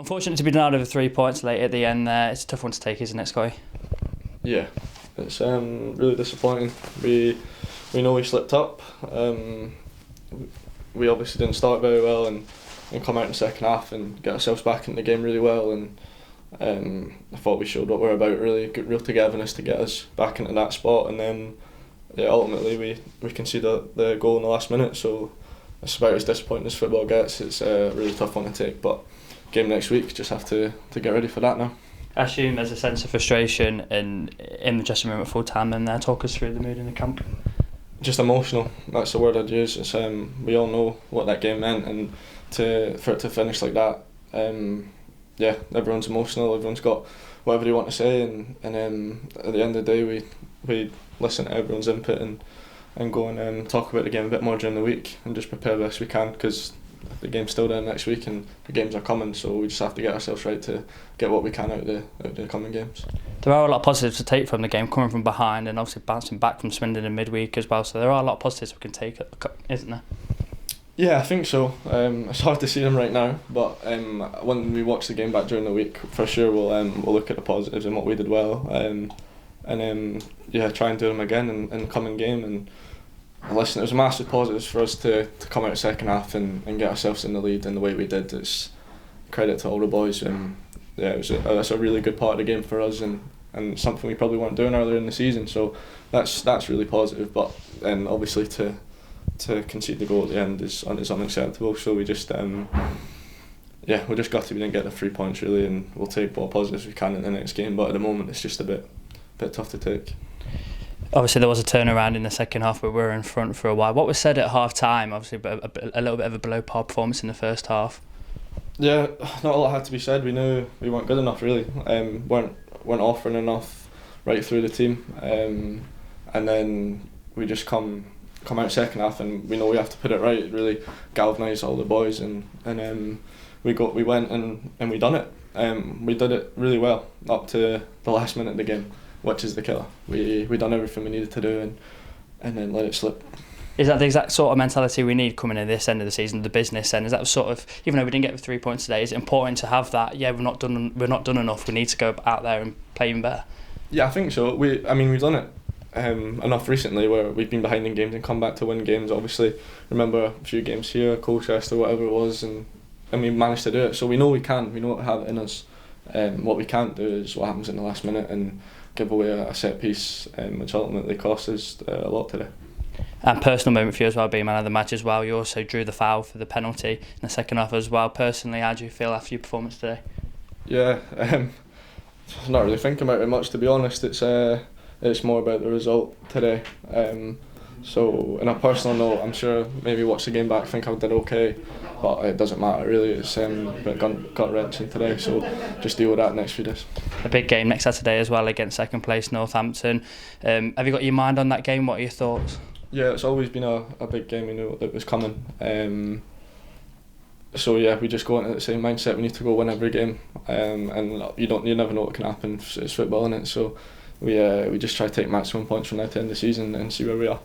Unfortunate to be denied over 3 points late at the end there. It's a tough one to take, isn't it, Scotty? Yeah, it's really disappointing. We know we slipped up. We obviously didn't start very well and come out in the second half and get ourselves back in the game really well. And I thought we showed what we're about, really good, real togetherness to get us back into that spot. And then ultimately we conceded the goal in the last minute. So it's about as disappointing as football gets. It's a really tough one to take, but game next week, just have to get ready for that now. I assume there's a sense of frustration in the dressing room at full time, and talk us through the mood in the camp. Just emotional, that's the word I'd use. It's, we all know what that game meant, and for it to finish like that, everyone's emotional, everyone's got whatever they want to say, and at the end of the day we listen to everyone's input and go and talk about the game a bit more during the week and just prepare the best we can, because the game's still there next week and the games are coming, so we just have to get ourselves right to get what we can out of the coming games. There are a lot of positives to take from the game, coming from behind and obviously bouncing back from Swindon in midweek as well, so there are a lot of positives we can take, isn't there? Yeah, I think so. It's hard to see them right now, but when we watch the game back during the week, for sure we'll look at the positives and what we did well, and try and do them again in the coming game. And listen, it was a massive positive for us to come out second half and get ourselves in the lead in the way we did. It's credit to all the boys, and that's a really good part of the game for us, and something we probably weren't doing earlier in the season. So that's really positive. But obviously to concede the goal at the end is unacceptable. So we just we just got to. We didn't get the 3 points really, and we'll take what positives we can in the next game. But at the moment, it's just a bit tough to take. Obviously there was a turnaround in the second half, but we were in front for a while. What was said at half time? Obviously a little bit of a below par performance in the first half. Yeah, not a lot had to be said. We knew we weren't good enough really. weren't offering enough right through the team, and then we just come out second half, and we know we have to put it right. It really galvanised all the boys, and we went and we done it. We did it really well up to the last minute of the game, which is the killer. We done everything we needed to do, and then let it slip. Is that the exact sort of mentality we need coming in this end of the season, the business end? Is that sort of, even though we didn't get the 3 points today, is it important to have that? Yeah, we're not done enough. We need to go out there and play even better. Yeah, I think so. We've done it enough recently where we've been behind in games and come back to win games. Obviously, remember a few games here, Colchester, whatever it was, and we managed to do it. So we know we can. We know what we have it in us. What we can't do is what happens in the last minute and give away a set piece, which ultimately cost us a lot today. And personal moment for you as well, being man of the match as well. You also drew the foul for the penalty in the second half as well. Personally, how do you feel after your performance today? Yeah, not really thinking about it much, to be honest. It's more about the result today. So on a personal note, I'm sure maybe watch the game back, think I did okay, but it doesn't matter really. It's got wrenching today, so just deal with that next few days. A big game next Saturday as well against second place Northampton. Have you got your mind on that game? What are your thoughts? Yeah, it's always been a big game. We knew it was coming. So yeah, we just go into the same mindset. We need to go win every game, and you never know what can happen. It's football, innit? So we just try to take maximum points from now to the end of the season and see where we are.